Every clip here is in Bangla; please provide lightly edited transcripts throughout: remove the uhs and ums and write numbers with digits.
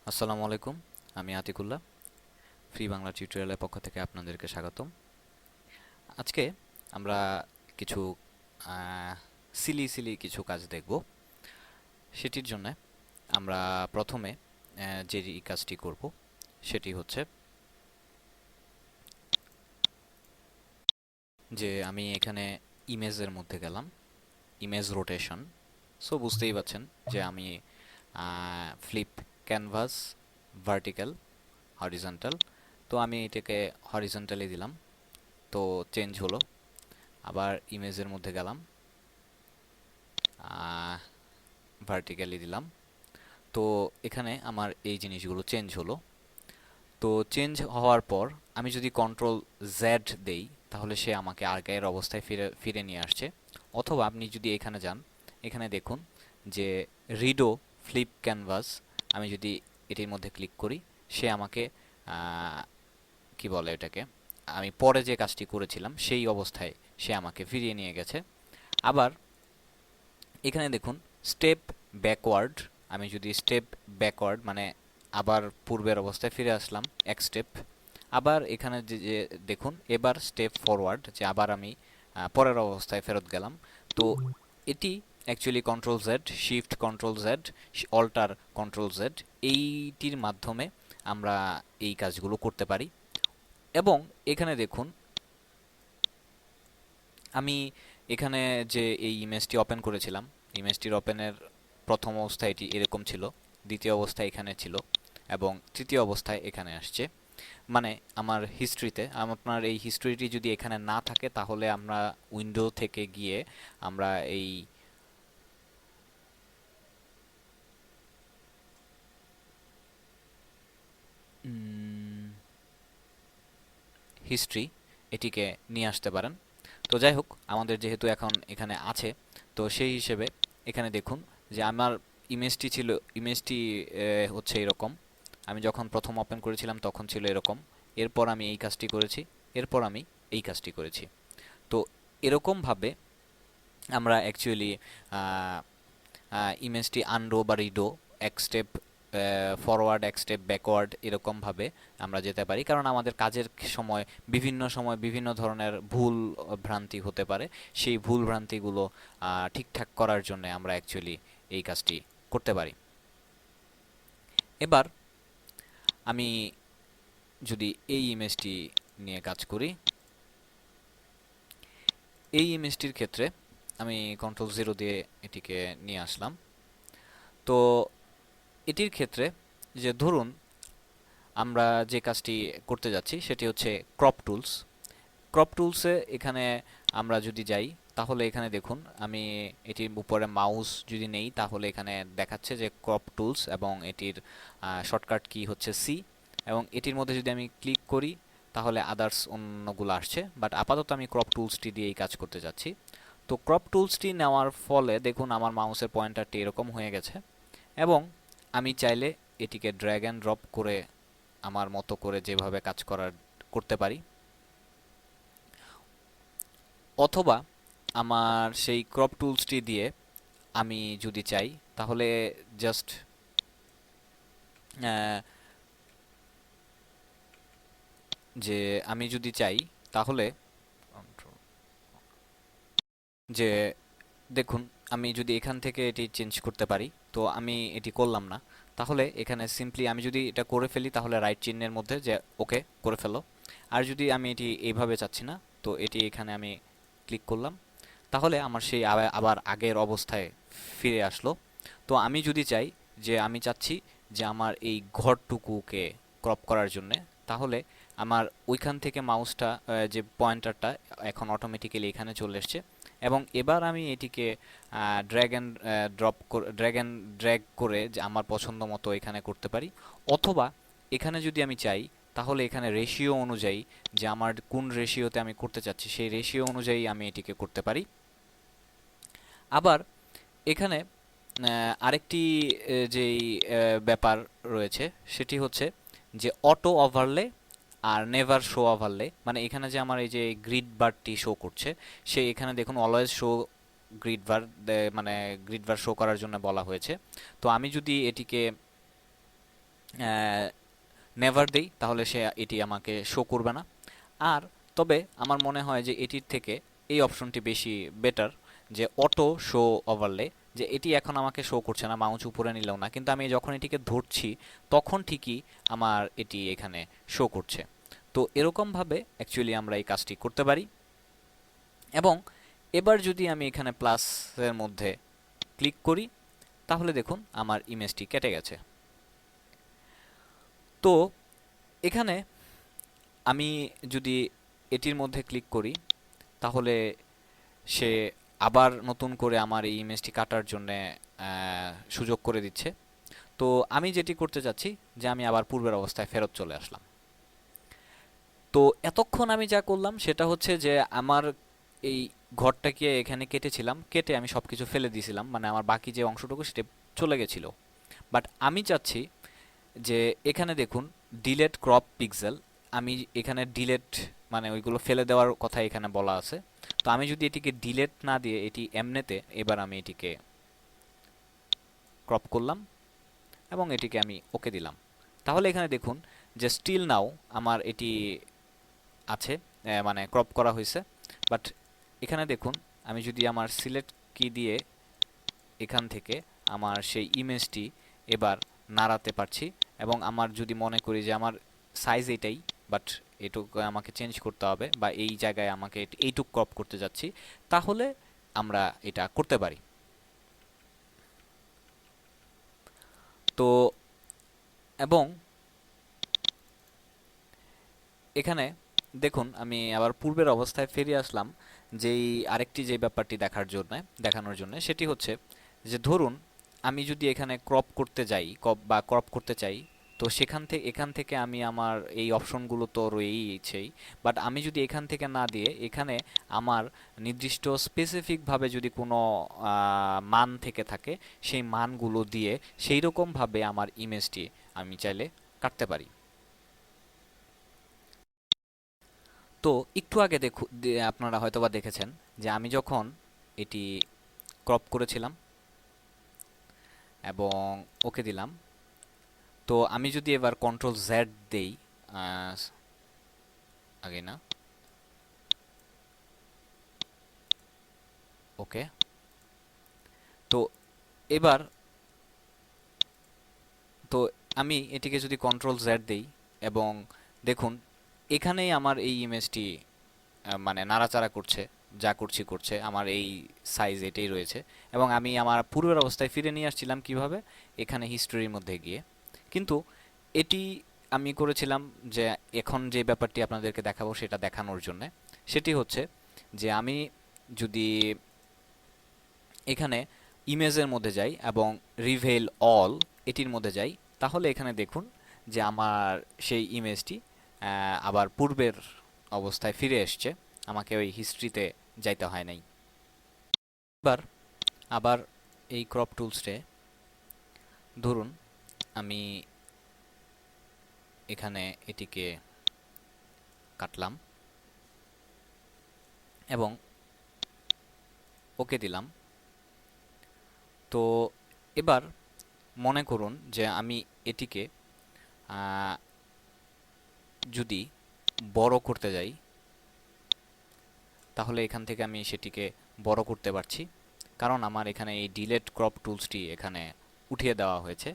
আসসালামু আলাইকুম। আমি আতিকুল্লাহ। ফ্রি বাংলা টিউটোরিয়ালের পক্ষ থেকে আপনাদেরকে স্বাগতম। আজকে আমরা কিছু সিলি সিলি কিছু কাজ দেখব। সেটির জন্য আমরা প্রথমে যে কাজটি করব সেটি হচ্ছে যে আমি এখানে ইমেজের মধ্যে গেলাম, ইমেজ রোটেশন। সো বুঝতেই পাচ্ছেন যে আমি ফ্লিপ ক্যানভাস, ভার্টিক্যাল, হরিজন্টাল। তো আমি এটাকে হরিজন্টালি দিলাম, তো চেঞ্জ হলো। আবার ইমেজের মধ্যে গেলাম, ভার্টিক্যালি দিলাম, তো এখানে আমার এই জিনিসগুলো চেঞ্জ হলো। তো চেঞ্জ হওয়ার পর আমি যদি কন্ট্রোল জেড দেই তাহলে সে আমাকে আগের অবস্থায় ফিরে ফিরে নিয়ে আসছে। অথবা আপনি যদি এখানে যান, এখানে দেখুন যে রিডো ফ্লিপ ক্যানভাস, আমি যদি এটির মধ্যে ক্লিক করি সে আমাকে কি বলে এটাকে, আমি পরে যে কাজটি করেছিলাম সেই অবস্থায় সে আমাকে ফিরিয়ে নিয়ে গেছে। আবার এখানে দেখুন স্টেপ ব্যাকওয়ার্ড, আমি যদি স্টেপ ব্যাকওয়ার্ড মানে আবার পূর্বের অবস্থায় ফিরে আসলাম এক স্টেপ। আবার এখানে যে দেখুন এবার স্টেপ ফরওয়ার্ড, যে আবার আমি পরের অবস্থায় ফেরত গেলাম। তো এটি actually control Z, shift control Z, alter control Z, এইটির মাধ্যমে আমরা এই কাজগুলো করতে পারি। এবং এখানে দেখুন আমি এখানে যে এই ইমেজটি ওপেন করেছিলাম, ইমেজটির ওপেনের প্রথম অবস্থায় এটি এরকম ছিল, দ্বিতীয় অবস্থায় এখানে ছিল, এবং তৃতীয় অবস্থায় এখানে আসছে। মানে আমার হিস্ট্রিতে, আপনার এই হিস্ট্রিটি যদি এখানে না থাকে তাহলে আমরা উইন্ডো থেকে গিয়ে আমরা এই হিস্ট্রি এটিকে নিয়ে আসতে পারেন। তো যাই হোক, আমাদের যেহেতু এখন এখানে আছে, তো সেই হিসেবে এখানে দেখুন যে আমার ইমেজটি ছিল, ইমেজটি হচ্ছে এরকম। আমি যখন প্রথম ওপেন করেছিলাম তখন ছিল এরকম। এরপর আমি এই কাজটি করেছি, এরপর আমি এই কাজটি করেছি। তো এরকমভাবে আমরা অ্যাকচুয়ালি ইমেজটি আনডো বা রিডো, এক স্টেপ ফরওয়ার্ড এক স্টেপ ব্যাকওয়ার্ড, এরকমভাবে আমরা যেতে পারি। কারণ আমাদের কাজের সময় বিভিন্ন ধরনের ভুল ভ্রান্তি হতে পারে। সেই ভুল ভ্রান্তিগুলো ঠিকঠাক করার জন্য আমরা অ্যাকচুয়ালি এই কাজটি করতে পারি। এবার আমি যদি এই ইমেজটি নিয়ে কাজ করি, এই ইমেজটির ক্ষেত্রে আমি কন্ট্রোল জিরো দিয়ে এটিকে নিয়ে আসলাম। তো এটির ক্ষেত্রে যে ধরুন আমরা যে কাজটি করতে যাচ্ছি সেটি হচ্ছে ক্রপ টুলস। ক্রপ টুলসে এখানে আমরা যদি যাই তাহলে এখানে দেখুন আমি এটির উপরে মাউস যদি নেই তাহলে এখানে দেখাচ্ছে যে ক্রপ টুলস, এবং এটির শর্টকাট কি হচ্ছে সি। এবং এটির মধ্যে যদি আমি ক্লিক করি তাহলে আদার্স অন্যগুলো আসছে, বাট আপাতত আমি ক্রপ টুলসটি দিয়েই কাজ করতে যাচ্ছি। তো ক্রপ টুলসটি নেওয়ার ফলে দেখুন আমার মাউসের পয়েন্টারটি এরকম হয়ে গেছে, এবং আমি চাইলে এটিকে ড্র্যাগ অ্যান্ড ড্রপ করে আমার মতো করে যেভাবে কাজ করার করতে পারি। অথবা আমার সেই ক্রপ টুলসটি দিয়ে আমি যদি চাই তাহলে জাস্ট যে আমি যদি চাই তাহলে যে দেখুন আমি যদি এখান থেকে এটি চেঞ্জ করতে পারি, তো আমি এটি করলাম না। তাহলে এখানে সিম্পলি আমি যদি এটা করে ফেলি তাহলে রাইট চিহ্নের মধ্যে যে ওকে করে ফেলো। আর যদি আমি এটি এইভাবে চাচ্ছি না, তো এটি এখানে আমি ক্লিক করলাম, তাহলে আমার সেই আবার আগের অবস্থায় ফিরে আসলো। তো আমি যদি চাই যে আমি চাচ্ছি যে আমার এই ঘরটুকুকে ক্রপ করার জন্য, তাহলে আমার ওইখান থেকে মাউসটা যে পয়েন্টারটা এখন অটোমেটিক্যালি এখানে চলে এসছে, এবং এবার আমি এটিকে ড্র্যাগ অ্যান্ড ড্র্যাগ করে যে আমার পছন্দ মতো এখানে করতে পারি। অথবা এখানে যদি আমি চাই তাহলে এখানে রেশিও অনুযায়ী, যে আমার কোন রেশিওতে আমি করতে চাচ্ছি সেই রেশিও অনুযায়ী আমি এটিকে করতে পারি। আবার এখানে আরেকটি যেই ব্যাপার রয়েছে সেটি হচ্ছে যে অটো ওভারলে আর নেভার শো ওভারলে। মানে এখানে যে আমার এই যে গ্রিড বারটি শো করছে, সে এখানে দেখুন অলওয়েজ শো গ্রিড বার, মানে গ্রিড বার শো করার জন্য বলা হয়েছে। তো আমি যদি এটিকে নেভার দেই তাহলে সে এটি আমাকে শো করবে না। আর তবে আমার মনে হয় যে এটির থেকে এই অপশনটি বেশি বেটার, যে অটো শো ওভারলে, যে এটি এখন আমাকে শো করছে না মাউস উপরে নিলেও না, কিন্তু আমি যখন এটিকে ধরছি তখন ঠিকই আমার এটি এখানে শো করছে। তো এরকমভাবে অ্যাকচুয়ালি আমরা এই কাজটি করতে পারি। এবং এবার যদি আমি এখানে প্লাসের মধ্যে ক্লিক করি তাহলে দেখুন আমার ইমেজটি কেটে গেছে। তো এখানে আমি যদি এটির মধ্যে ক্লিক করি তাহলে সে আবার নতুন করে আমার এই ইমেজটি কাটার জন্য সুযোগ করে দিচ্ছে। তো আমি যেটি করতে চাচ্ছি যে আমি আবার পূর্বের অবস্থায় ফেরত চলে আসলাম। তো এতক্ষণ আমি যা করলাম সেটা হচ্ছে যে আমার এই ঘরটাকে এখানে কেটেছিলাম, কেটে আমি সবকিছু ফেলে দিয়েছিলাম, মানে আমার বাকি যে অংশটুকু সেটা চলে গেছিল। বাট আমি চাচ্ছি যে এখানে দেখুন ডিলেট ক্রপ পিক্সেল, আমি এখানে ডিলেট মানে ওইগুলো ফেলে দেওয়ার কথা এখানে বলা আছে। তো আমি যদি এটিকে ডিলেট না দিয়ে এটি এমনেতে এবার আমি এটিকে ক্রপ করলাম এবং এটিকে আমি ওকে দিলাম, তাহলে এখানে দেখুন যে স্টিল নাও আমার এটি আছে, মানে ক্রপ করা হয়েছে। বাট এখানে দেখুন আমি যদি আমার সিলেক্ট কি দিয়ে এখান থেকে আমার সেই ইমেজটি এবার নাড়াতে পারছি, এবং আমার যদি মনে করি যে আমার সাইজ এটাই, বাট এটুকু আমাকে চেঞ্জ করতে হবে বা এই জায়গায় আমাকে এইটুক ক্রপ করতে যাচ্ছি, তাহলে আমরা এটা করতে পারি। তো এবং এখানে দেখুন আমি আবার পূর্বের অবস্থায় ফিরে আসলাম, যেই আরেকটি যে ব্যাপারটি দেখানোর জন্য, সেটি হচ্ছে যে ধরুন আমি যদি এখানে ক্রপ করতে যাই বা ক্রপ করতে চাই, তো এখান থেকে আমি আমার এই অপশনগুলো তো রয়েইছেই, বাট আমি যদি এখান থেকে না দিয়ে এখানে আমার নির্দিষ্ট স্পেসিফিকভাবে যদি কোনো মান থেকে থাকে সেই মানগুলো দিয়ে সেই রকমভাবে আমার ইমেজটি আমি চাইলে কাটতে পারি। তো একটু আগে আপনারা হয়তোবা দেখেছেন যে আমি যখন এটি ক্রপ করেছিলাম এবং ওকে দিলাম, তো আমি যদি এবার কন্ট্রোল জেড দেই, আগে না, ওকে, তো এবার তো আমি এটিকে যদি কন্ট্রোল জেড দেই এবং দেখুন এখানেই আমার এই ইমেজটি মানে নাড়াচাড়া করছে, যা করছে আমার এই সাইজ এটাই রয়েছে, এবং আমি আমার পূর্বের অবস্থায় ফিরে নিয়ে আসছিলাম কিভাবে, এখানে হিস্টোরির মধ্যে গিয়ে। কিন্তু এটি আমি করেছিলাম যে এখন যে ব্যাপারটি আপনাদেরকে দেখাবো সেটা দেখানোর জন্য, সেটি হচ্ছে যে আমি যদি এখানে ইমেজের মধ্যে যাই এবং রিভেল অল এটির মধ্যে যাই, তাহলে এখানে দেখুন যে আমার সেই ইমেজটি আবার পূর্বের অবস্থায় ফিরে এসছে, আমাকে ওই হিস্ট্রিতে যাইতে হয় নাই। এবার আবার এই ক্রপ টুলসে ধরুন আমি এখানে এটিকে কাটলাম এবং ওকে দিলাম। তো এবার মনে করুন যে আমি এটিকে যদি বড় করতে যাই তাহলে এখান থেকে আমি সেটিকে বড় করতে পারছি, কারণ আমার এখানে এই ডিলেট ক্রপ টুলসটি এখানে উঠিয়ে দেওয়া হয়েছে।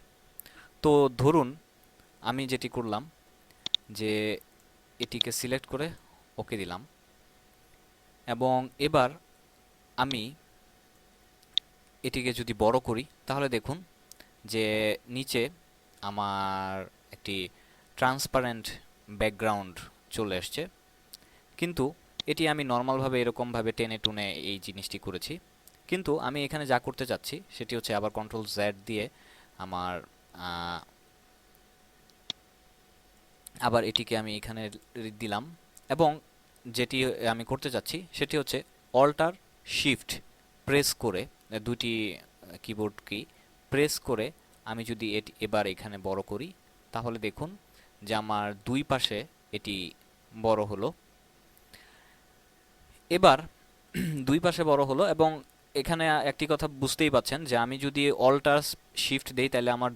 তো ধরুন আমি যেটি করলাম যে এটিকে সিলেক্ট করে ওকে দিলাম এবং এবার আমি এটিকে যদি বড় করি তাহলে দেখুন যে নিচে আমার একটি ট্রান্সপারেন্ট ব্যাকগ্রাউন্ড চলে আসছে, কিন্তু এটি আমি নর্মালভাবে এরকমভাবে টেনে টুনে এই জিনিসটি করেছি। কিন্তু আমি এখানে যা করতে চাচ্ছি সেটি হচ্ছে আবার কন্ট্রোল জেড দিয়ে আমার আবার এটিকে আমি এখানে দিলাম, এবং যেটি আমি করতে চাচ্ছি সেটি হচ্ছে অল্টার শিফট প্রেস করে, দুটি কিবোর্ড কি প্রেস করে আমি যদি এবার এখানে বড় করি তাহলে দেখুন যে আমার দুই পাশে এটি বড় হলো। এবার দুই পাশে বড় হলো এবং এখানে একটি কথা বুঝতেই পাচ্ছেন যে আমি যদি অল্টার শিফট দেই তাহলে আমার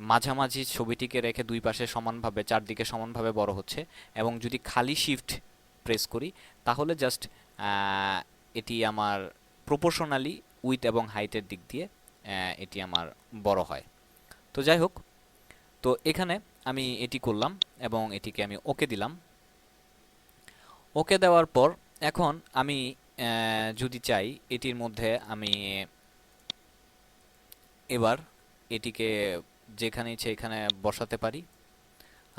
মাঝামাঝি ছবিটিকে রেখে দুই পাশে সমানভাবে চারদিকে সমানভাবে বড় হচ্ছে, এবং যদি খালি শিফট প্রেস করি তাহলে জাস্ট এটি আমার প্রপোর্শনালি উইথ এবং হাইটের দিক দিয়ে এটি আমার বড় হয়। তো যাই হোক, তো এখানে আমি এটি করলাম এবং এটিকে আমি ওকে দিলাম। ওকে দেওয়ার পর এখন আমি যদি চাই এটির মধ্যে আমি এবার এটিকে যেখানে ইচ্ছে এখানে বসাতে পারি।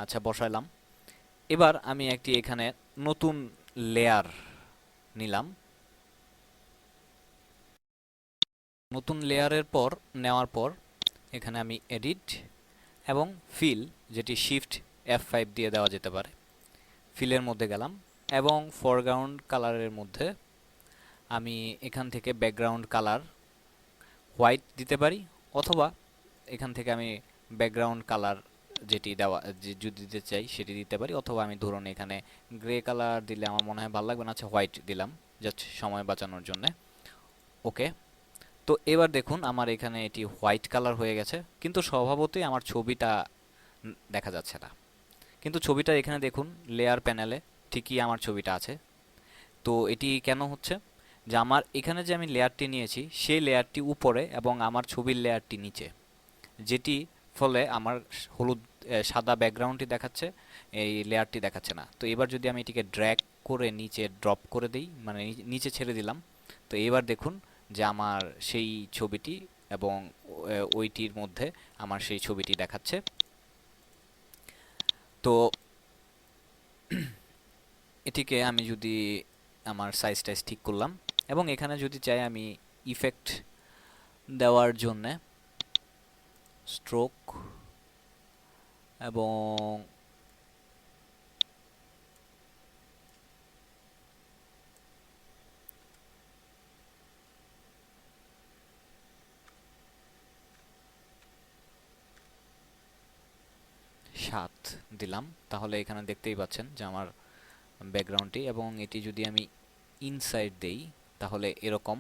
আচ্ছা, বসাইলাম। এবার আমি একটি এখানে নতুন লেয়ার নিলাম। নতুন লেয়ারের পর নেওয়ার পর এখানে আমি এডিট এবং ফিল, যেটি শিফট F5 দিয়ে দেওয়া যেতে পারে, ফিলের মধ্যে গেলাম এবং ফরগ্রাউন্ড কালারের মধ্যে আমি এখান থেকে ব্যাকগ্রাউন্ড কালার হোয়াইট দিতে পারি, অথবা এখান থেকে আমি ব্যাকগ্রাউন্ড কালার যেটি দেওয়া যদি দিতে চাই সেটি দিতে পারি, অথবা আমি ধরুন এখানে গ্রে কালার দিলে আমার মনে হয় ভালো লাগবে না, আচ্ছা হোয়াইট দিলাম জাস্ট সময় বাঁচানোর জন্য। ওকে। তো এবার দেখুন আমার এখানে এটি হোয়াইট কালার হয়ে গেছে, কিন্তু স্বভাবতই আমার ছবিটা দেখা যাচ্ছে না। কিন্তু ছবিটা এখানে দেখুন লেয়ার প্যানেলে ঠিকই আমার ছবিটা আছে। তো এটি কেন হচ্ছে, যে আমার এখানে যে আমি লেয়ারটি নিয়েছি সেই লেয়ারটি উপরে এবং আমার ছবির লেয়ারটি নিচে, যেটি ফলে আমার হলুদ সাদা ব্যাকগ্রাউন্ডটি দেখাচ্ছে, এই লেয়ারটি দেখাচ্ছে না। তো এবার যদি আমি এটিকে ড্র্যাগ করে নিচে ড্রপ করে দিই, মানে নিচে ছেড়ে দিলাম, তো এবার দেখুন যে আমার সেই ছবিটি এবং ওইটির মধ্যে আমার সেই ছবিটি দেখাচ্ছে। তো এটিকে আমি যদি আমার সাইজ টাইজ ঠিক করলাম এবং এখানে যদি চাই আমি ইফেক্ট দেওয়ার জন্যে স্ট্রোক এবং সাত দিলাম, তাহলে এখানে দেখতেই পাচ্ছেন যে আমার ব্যাকগ্রাউন্ডটি, এবং এটি যদি আমি ইনসাইড দেই তাহলে এরকম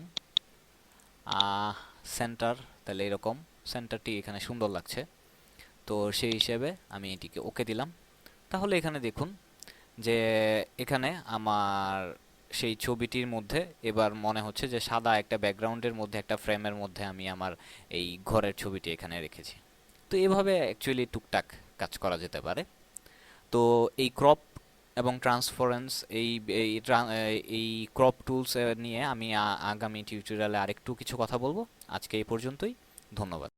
সেন্টার, তাহলে এরকম সেন্টারটি এখানে সুন্দর লাগছে। তো সেই হিসেবে আমি এটিকে ওকে দিলাম। তাহলে এখানে দেখুন যে এখানে আমার সেই ছবিটির মধ্যে এবার মনে হচ্ছে যে সাদা একটা ব্যাকগ্রাউন্ডের মধ্যে একটা ফ্রেমের মধ্যে আমি আমার এই ঘরের ছবিটি এখানে রেখেছি। তো এভাবে অ্যাকচুয়ালি টুকটাক কাজ করা যেতে পারে। তো এই ক্রপ এবং ট্রান্সফারেন্স এই এই এই ক্রপ টুলস নিয়ে আমি আগামী টিউটোরিয়ালে আরেকটু কিছু কথা বলবো। আজকে এই পর্যন্তই। ধন্যবাদ।